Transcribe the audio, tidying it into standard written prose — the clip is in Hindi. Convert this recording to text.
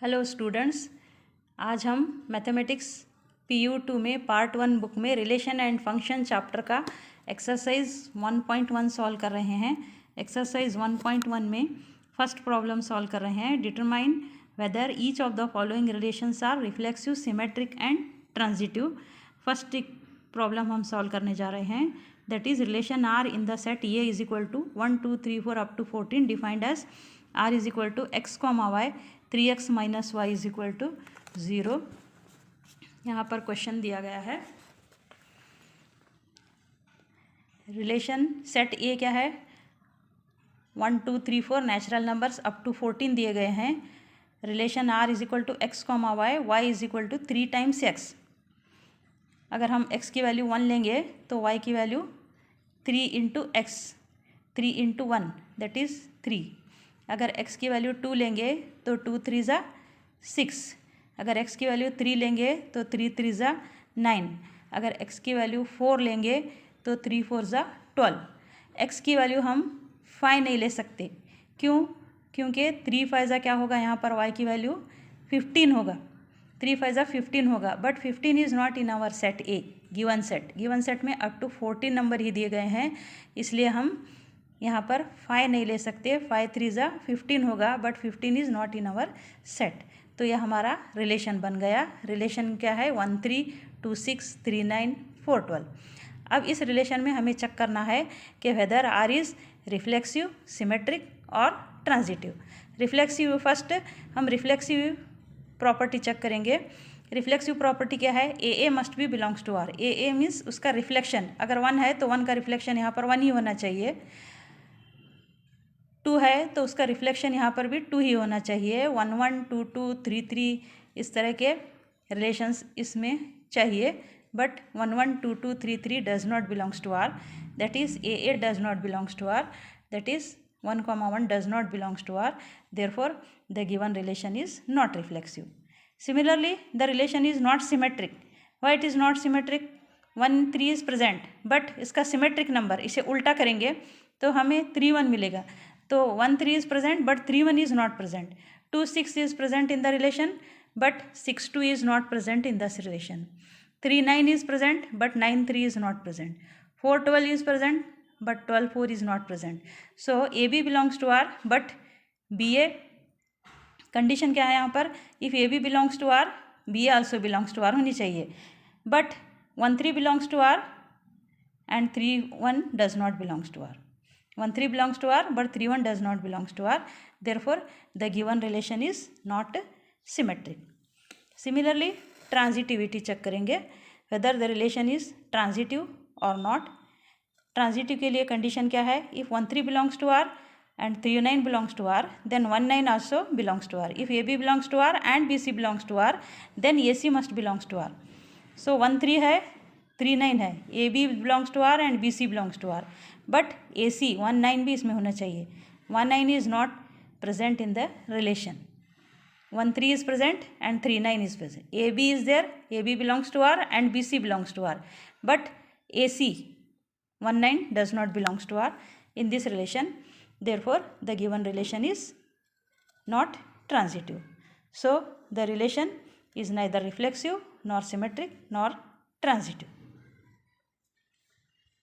हेलो स्टूडेंट्स, आज हम मैथमेटिक्स PU2 में पार्ट 1 बुक में रिलेशन एंड फंक्शन चैप्टर का एक्सरसाइज 1.1 सॉल्व कर रहे हैं। एक्सरसाइज 1.1 में फर्स्ट प्रॉब्लम सॉल्व कर रहे हैं। Determine whether each of the following relations are reflexive, symmetric and transitive. First problem हम सॉल्व करने जा रहे हैं, that is relation R in the set A is equal to 1 2 3 4 up to 14 defined as r is equal to x, y 3x minus y is equal to 0। यहाँ पर क्वेश्चन दिया गया है, रिलेशन सेट ए क्या है, 1 2 3 4 नेचुरल नंबर्स अप टू 14 दिए गए हैं। Relation r is equal to x, y is equal to 3 times x। अगर हम x की वैल्यू 1 लेंगे तो y की value 3 into x, 3 into 1 that is 3। अगर x की वैल्यू 2 लेंगे तो 2 3 ज़ा 6। अगर x की वैल्यू 3 लेंगे तो 3 3 ज़ा 9। अगर x की वैल्यू 4 लेंगे तो 3 4 ज़ा 12। x की वैल्यू हम 5 नहीं ले सकते, क्यों? क्योंकि 3 5 ज़ा क्या होगा, यहाँ पर y की वैल्यू 15 होगा। 3 5 ज़ा 15 होगा, but 15 is not in our set A, given set. Given set में अप टू 14 नंबर ही दिए गए हैं, इसलिए हम यहाँ पर 5 नहीं ले सकते। 5 3 ज़ा 15 होगा, but 15 is not in our set. तो यह हमारा रिलेशन बन गया। रिलेशन क्या है, 1 3 2 6 3 9 4 12। अब इस रिलेशन में हमें चेक करना है कि whether R is reflexive, symmetric और ट्रांजिटिव। रिफ्लेक्सिव, फर्स्ट हम रिफ्लेक्सिव प्रॉपर्टी चेक करेंगे। रिफ्लेक्सिव प्रॉपर्टी क्या है, a a must be belongs to R. A a means उसका रिफ्लेक्शन, अगर 1 है तो 1 का रिफ्लेक्शन यहाँ पर 1 ही होना चाहिए। 2 है तो उसका रिफ्लेक्शन यहाँ पर भी 2 ही होना चाहिए। 1 1 2 2 3 3 इस तरह के रिलेशंस इसमें चाहिए, but 1 1 2 2 3 3 does not belongs to R, that is a a does not belongs to R, that is 1 1 does not belongs to R, therefore the given relation is not reflexive. Similarly, the relation is not symmetric. Why it is not symmetric? 1 3 is present, but इसका symmetric number, इसे उल्टा करेंगे तो हमें 3 1 मिलेगा। तो 1 3 is present but 3 1 is not present. 2 6 is present in the relation but 6 2 is not present in this relation. 3 9 is present but 9 3 is not present. 4 12 is present but 12 4 is not present. So AB belongs to R but BA, condition क्या है यहाँ पर, if AB belongs to R, BA also belongs to R होनी चाहिए, but 1 3 belongs to R and 3 1 does not belongs to R. 1 3 belongs to R but 3 1 does not belongs to R, therefore the given relation is not symmetric. Similarly, transitivity चेक करेंगे, whether the relation is transitive or not. Transitive के लिए कंडीशन क्या है, if 1 3 belongs to R and 3 9 belongs to R, then 1 9 also belongs to R. If a b belongs to R and b c belongs to R, then a c must belongs to R. So 1 3 है, 3 9 है, a b belongs to R and b c belongs to R, but a c 1 9 भी इसमें होना चाहिए। 1 9 is not present in the relation. 1 3 is present and 3 9 is present. AB is there, AB belongs to R and BC belongs to R, but AC 1 9 does not belongs to R in this relation, therefore the given relation is not transitive. So the relation is neither reflexive nor symmetric nor transitive.